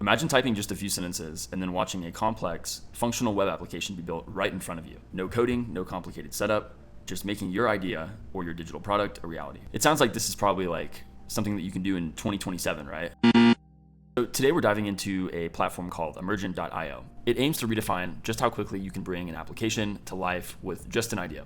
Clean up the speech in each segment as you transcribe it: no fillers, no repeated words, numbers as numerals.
Imagine typing just a few sentences and then watching a complex, functional web application be built right in front of you. No coding, no complicated setup, just making your idea or your digital product a reality. It sounds like this is probably like something that you can do in 2027, right? So today we're diving into a platform called Emergent.io. It aims to redefine just how quickly you can bring an application to life with just an idea.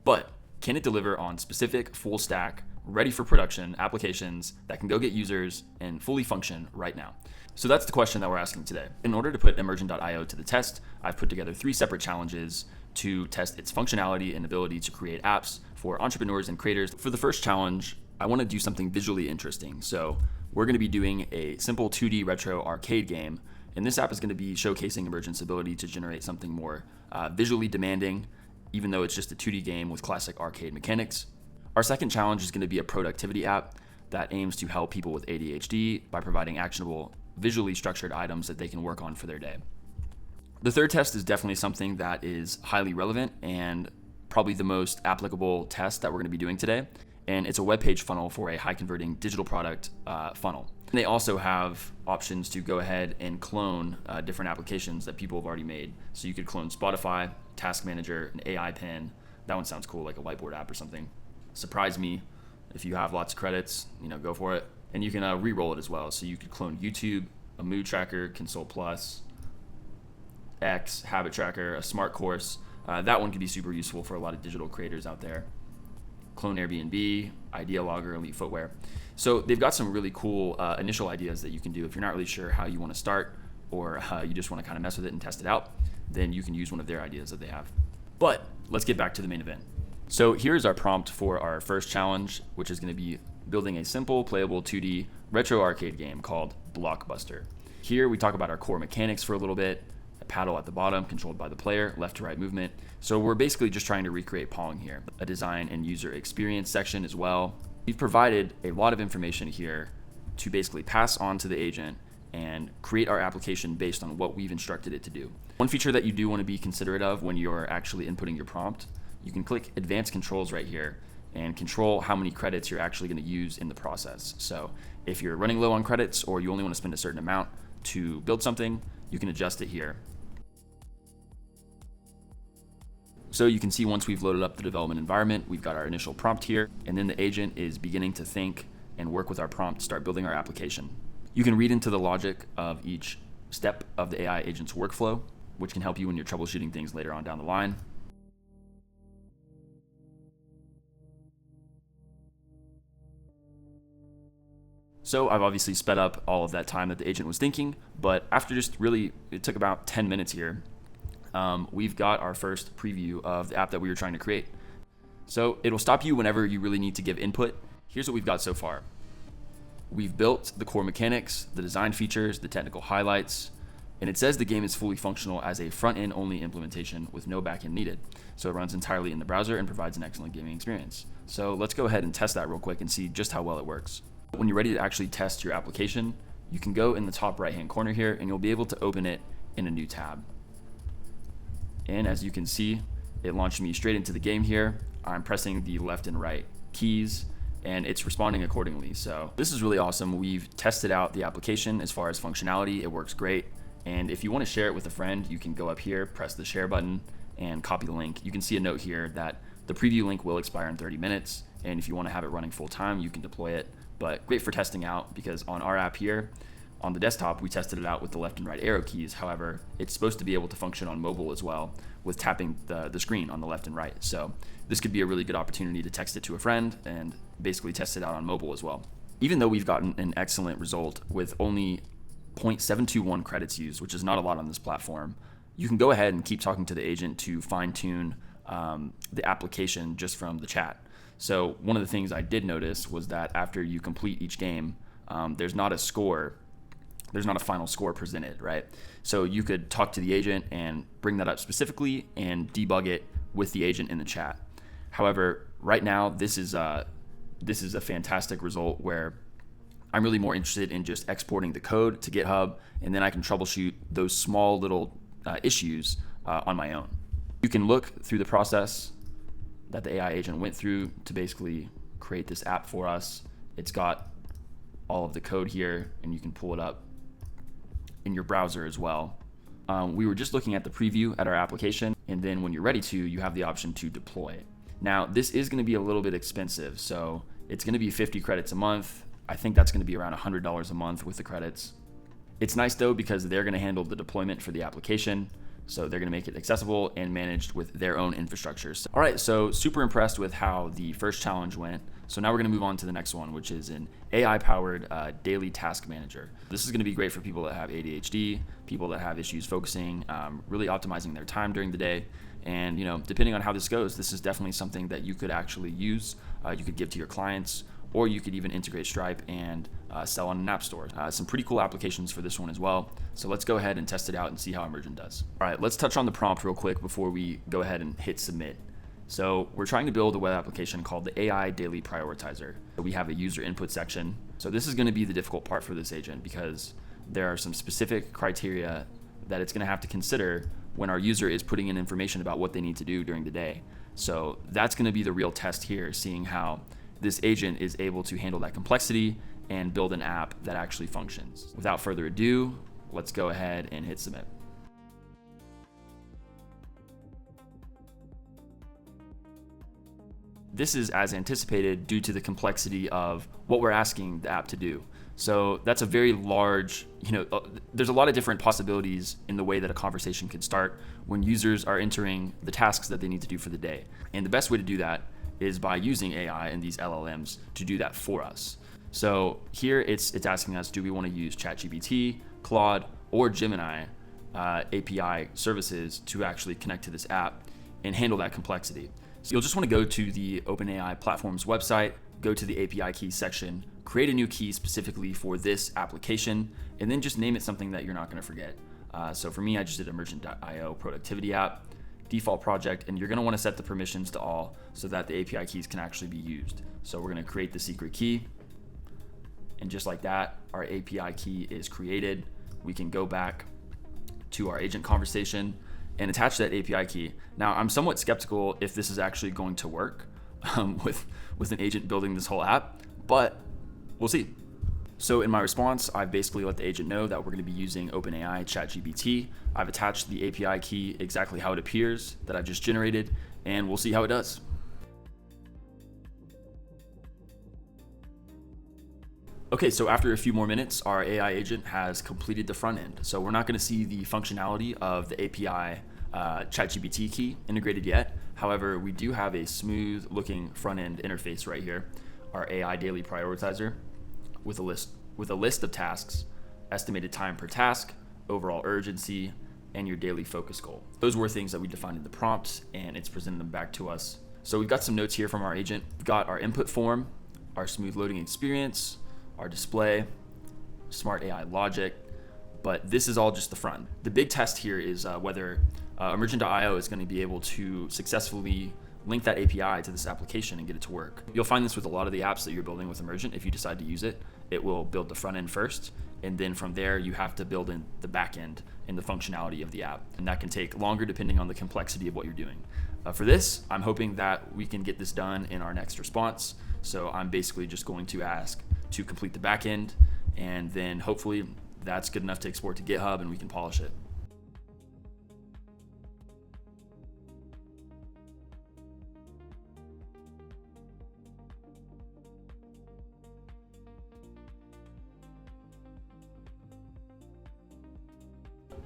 But can it deliver on specific, full stack, ready for production applications that can go get users and fully function right now? So that's the question that we're asking today. In order to put Emergent.io to the test, I've put together 3 separate challenges to test its functionality and ability to create apps for entrepreneurs and creators. For the first challenge, I want to do something visually interesting. So we're going to be doing a simple 2D retro arcade game, and this app is going to be showcasing Emergent's ability to generate something more visually demanding, even though it's just a 2D game with classic arcade mechanics. Our second challenge is going to be a productivity app that aims to help people with ADHD by providing actionable, visually structured items that they can work on for their day. The third test is definitely something that is highly relevant and probably the most applicable test that we're going to be doing today. And it's a web page funnel for a high converting digital product funnel. And they also have options to go ahead and clone different applications that people have already made. So you could clone Spotify, Task Manager, an AI pen. That one sounds cool, like a whiteboard app or something. Surprise me. If you have lots of credits, go for it. And you can re-roll it as well. So you could clone YouTube, a mood tracker, Console Plus, X, habit tracker, a smart course. That one could be super useful for a lot of digital creators out there. Clone Airbnb, Idea Logger, Elite Footwear. So they've got some really cool initial ideas that you can do. If you're not really sure how you want to start, or you just want to kind of mess with it and test it out, then you can use one of their ideas that they have. But let's get back to the main event. So here's our prompt for our first challenge, which is going to be building a simple, playable 2D retro arcade game called Blockbuster. Here we talk about our core mechanics for a little bit. A paddle at the bottom, controlled by the player, left to right movement. So we're basically just trying to recreate Pong here. A design and user experience section as well. We've provided a lot of information here to basically pass on to the agent and create our application based on what we've instructed it to do. One feature that you do want to be considerate of when you're actually inputting your prompt, you can click Advanced Controls right here and control how many credits you're actually going to use in the process. So if you're running low on credits or you only want to spend a certain amount to build something, you can adjust it here. So you can see once we've loaded up the development environment, we've got our initial prompt here, and then the agent is beginning to think and work with our prompt to start building our application. You can read into the logic of each step of the AI agent's workflow, which can help you when you're troubleshooting things later on down the line. So I've obviously sped up all of that time that the agent was thinking, but after it took about 10 minutes here, we've got our first preview of the app that we were trying to create. So it'll stop you whenever you really need to give input. Here's what we've got so far. We've built the core mechanics, the design features, the technical highlights, and it says the game is fully functional as a front-end only implementation with no backend needed. So it runs entirely in the browser and provides an excellent gaming experience. So let's go ahead and test that real quick and see just how well it works. When you're ready to actually test your application, you can go in the top right-hand corner here and you'll be able to open it in a new tab. And as you can see, it launched me straight into the game here. I'm pressing the left and right keys and it's responding accordingly. So this is really awesome. We've tested out the application as far as functionality. It works great. And if you want to share it with a friend, you can go up here, press the share button and copy the link. You can see a note here that the preview link will expire in 30 minutes. And if you want to have it running full time, you can deploy it. But great for testing out because on our app here, on the desktop, we tested it out with the left and right arrow keys. However, it's supposed to be able to function on mobile as well with tapping the screen on the left and right. So this could be a really good opportunity to text it to a friend and basically test it out on mobile as well. Even though we've gotten an excellent result with only 0.721 credits used, which is not a lot on this platform, you can go ahead and keep talking to the agent to fine tune the application just from the chat. So one of the things I did notice was that after you complete each game, there's not a score. There's not a final score presented, right? So you could talk to the agent and bring that up specifically and debug it with the agent in the chat. However, right now, this is a fantastic result where I'm really more interested in just exporting the code to GitHub, and then I can troubleshoot those small little issues on my own. You can look through the process that the AI agent went through to basically create this app for us. It's got all of the code here, and you can pull it up in your browser as well. We were just looking at the preview at our application, and then when you're ready to, you have the option to deploy. Now, this is going to be a little bit expensive, so it's going to be 50 credits a month. I think that's going to be around $100 a month with the credits. It's nice though because they're going to handle the deployment for the application, so they're going to make it accessible and managed with their own infrastructures. All right, so super impressed with how the first challenge went. So now we're going to move on to the next one, which is an AI-powered daily task manager. This is going to be great for people that have ADHD, people that have issues focusing, really optimizing their time during the day. And depending on how this goes, this is definitely something that you could actually use. You could give to your clients, or you could even integrate Stripe and sell on an app store. Some pretty cool applications for this one as well. So let's go ahead and test it out and see how Emergent does. All right, let's touch on the prompt real quick before we go ahead and hit submit. So we're trying to build a web application called the AI Daily Prioritizer. We have a user input section. So this is going to be the difficult part for this agent because there are some specific criteria that it's going to have to consider when our user is putting in information about what they need to do during the day. So that's going to be the real test here, seeing how this agent is able to handle that complexity and build an app that actually functions. Without further ado, let's go ahead and hit submit. This is as anticipated due to the complexity of what we're asking the app to do. So that's a very large, there's a lot of different possibilities in the way that a conversation could start when users are entering the tasks that they need to do for the day. And the best way to do that is by using AI and these LLMs to do that for us. So here it's asking us, do we want to use ChatGPT, Claude, or Gemini API services to actually connect to this app and handle that complexity. So you'll just want to go to the OpenAI platform's website, go to the API keys section, create a new key specifically for this application, and then just name it something that you're not going to forget. So for me, I just did Emergent.io productivity app, default project, and you're going to want to set the permissions to all so that the API keys can actually be used. So we're going to create the secret key, and just like that, our API key is created. We can go back to our agent conversation and attach that API key. Now, I'm somewhat skeptical if this is actually going to work with an agent building this whole app, but we'll see. So in my response, I've basically let the agent know that we're going to be using OpenAI ChatGPT. I've attached the API key exactly how it appears that I've just generated, and we'll see how it does. Okay, so after a few more minutes, our AI agent has completed the front end. So we're not going to see the functionality of the API ChatGPT key integrated yet. However, we do have a smooth looking front end interface right here, our AI daily prioritizer with a list of tasks, estimated time per task, overall urgency, and your daily focus goal. Those were things that we defined in the prompt, and it's presented them back to us. So we've got some notes here from our agent. We've got our input form, our smooth loading experience, our display, smart AI logic, but this is all just the front. The big test here is whether Emergent.io is going to be able to successfully link that API to this application and get it to work. You'll find this with a lot of the apps that you're building with Emergent. If you decide to use it, it will build the front end first, and then from there you have to build in the back end and the functionality of the app, and that can take longer depending on the complexity of what you're doing. For this, I'm hoping that we can get this done in our next response. So I'm basically just going to ask to complete the back end, and then hopefully that's good enough to export to GitHub and we can polish it.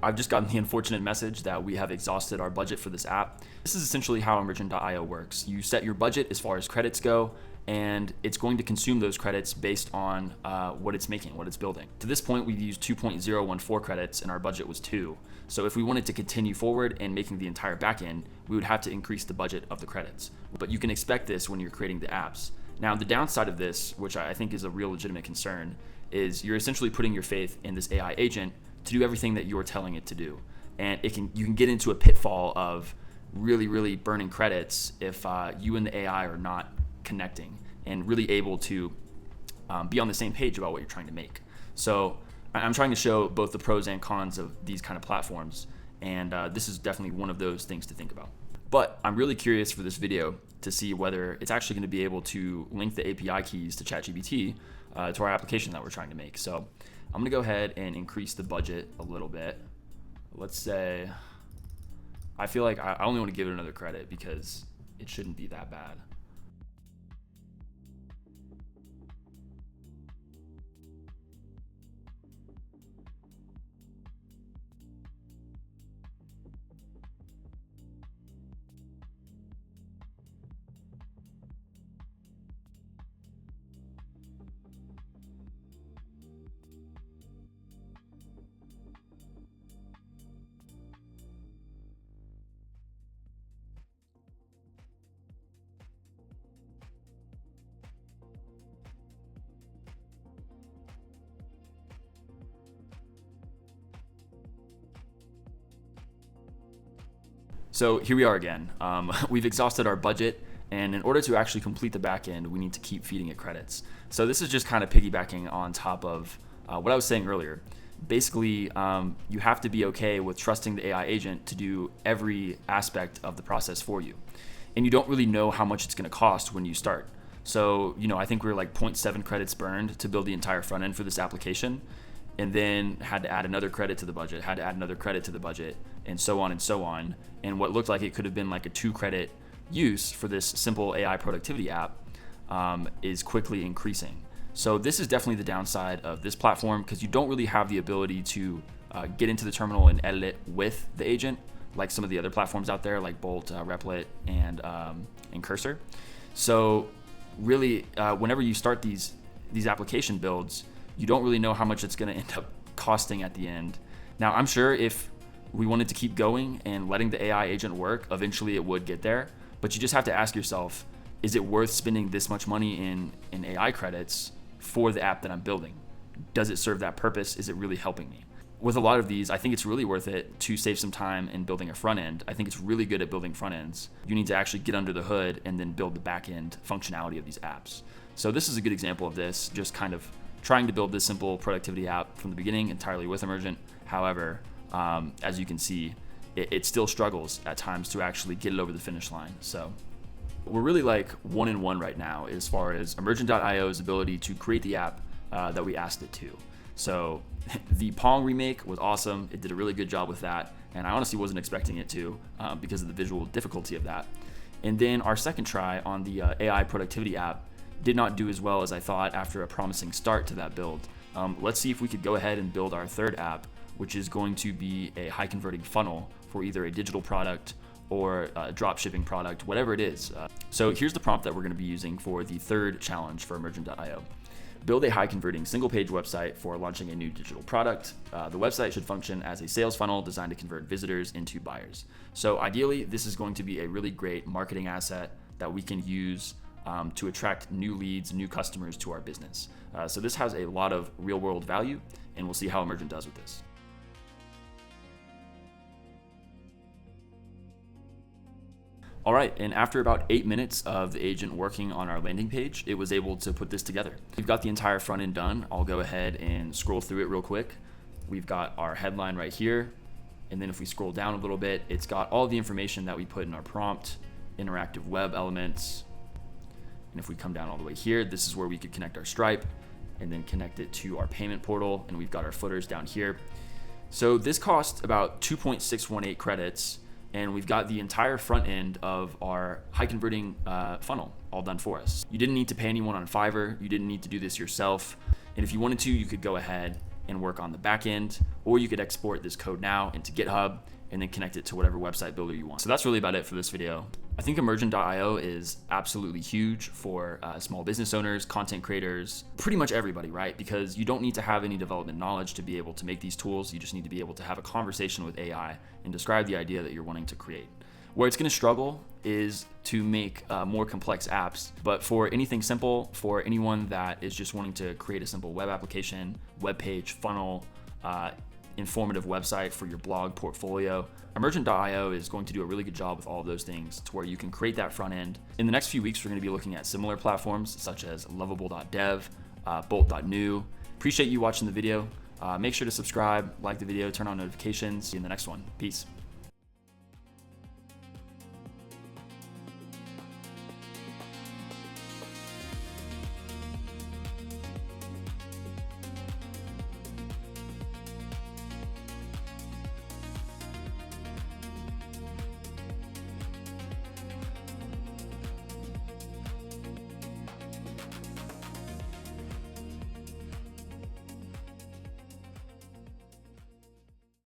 I've just gotten the unfortunate message that we have exhausted our budget for this app. This is essentially how Emergent.io works. You set your budget as far as credits go, and it's going to consume those credits based on what it's making, what it's building. To this point, we've used 2.014 credits and our budget was 2. So if we wanted to continue forward and making the entire backend, we would have to increase the budget of the credits. But you can expect this when you're creating the apps. Now, the downside of this, which I think is a real legitimate concern, is you're essentially putting your faith in this AI agent to do everything that you're telling it to do. And you can get into a pitfall of really burning credits if you and the AI are not connecting and really able to be on the same page about what you're trying to make. So I'm trying to show both the pros and cons of these kind of platforms, and this is definitely one of those things to think about. But I'm really curious for this video to see whether it's actually going to be able to link the API keys to ChatGPT to our application that we're trying to make. So I'm gonna go ahead and increase the budget a little bit. Let's say, I feel like I only want to give it another credit because it shouldn't be that bad. So here we are again. We've exhausted our budget, and in order to actually complete the backend, we need to keep feeding it credits. So this is just kind of piggybacking on top of what I was saying earlier. Basically, you have to be okay with trusting the AI agent to do every aspect of the process for you. And you don't really know how much it's going to cost when you start. So, I think we were like 0.7 credits burned to build the entire front end for this application, and then had to add another credit to the budget, had to add another credit to the budget, and so on and so on. And what looked like it could have been like a 2 credit use for this simple AI productivity app is quickly increasing. So this is definitely the downside of this platform, because you don't really have the ability to get into the terminal and edit it with the agent like some of the other platforms out there, like Bolt, Replit, and Cursor. So really, whenever you start these application builds, you don't really know how much it's going to end up costing at the end. Now, I'm sure if we wanted to keep going and letting the AI agent work, eventually it would get there. But you just have to ask yourself, is it worth spending this much money in AI credits for the app that I'm building? Does it serve that purpose? Is it really helping me? With a lot of these, I think it's really worth it to save some time in building a front end. I think it's really good at building front ends. You need to actually get under the hood and then build the back end functionality of these apps. So this is a good example of this, just kind of trying to build this simple productivity app from the beginning entirely with Emergent. However, as you can see, it still struggles at times to actually get it over the finish line. So we're really like 1-in-1 right now as far as Emergent.io's ability to create the app that we asked it to. So the Pong remake was awesome. It did a really good job with that, and I honestly wasn't expecting it to because of the visual difficulty of that. And then our second try on the AI productivity app did not do as well as I thought after a promising start to that build. Let's see if we could go ahead and build our third app, which is going to be a high converting funnel for either a digital product or a drop shipping product, whatever it is. So here's the prompt that we're going to be using for the third challenge for Emergent.io. Build a high converting single page website for launching a new digital product. The website should function as a sales funnel designed to convert visitors into buyers. So ideally, this is going to be a really great marketing asset that we can use to attract new leads, new customers to our business. So this has a lot of real world value, and we'll see how Emergent does with this. All right, and after about 8 minutes of the agent working on our landing page, it was able to put this together. We've got the entire front end done. I'll go ahead and scroll through it real quick. We've got our headline right here. And then if we scroll down a little bit, it's got all the information that we put in our prompt, interactive web elements. And if we come down all the way here, this is where we could connect our Stripe and then connect it to our payment portal. And we've got our footers down here. So this cost about 2.618 credits. And we've got the entire front end of our high converting funnel all done for us. You didn't need to pay anyone on Fiverr. You didn't need to do this yourself. And if you wanted to, you could go ahead and work on the back end, or you could export this code now into GitHub and then connect it to whatever website builder you want. So that's really about it for this video. I think Emergent.io is absolutely huge for small business owners, content creators, pretty much everybody, right? Because you don't need to have any development knowledge to be able to make these tools. You just need to be able to have a conversation with AI and describe the idea that you're wanting to create. Where it's going to struggle is to make more complex apps, but for anything simple, for anyone that is just wanting to create a simple web application, web page, funnel, informative website for your blog portfolio, Emergent.io is going to do a really good job with all of those things to where you can create that front end. In the next few weeks, we're going to be looking at similar platforms such as Lovable.dev, Bolt.new. Appreciate you watching the video. Make sure to subscribe, like the video, turn on notifications. See you in the next one. Peace.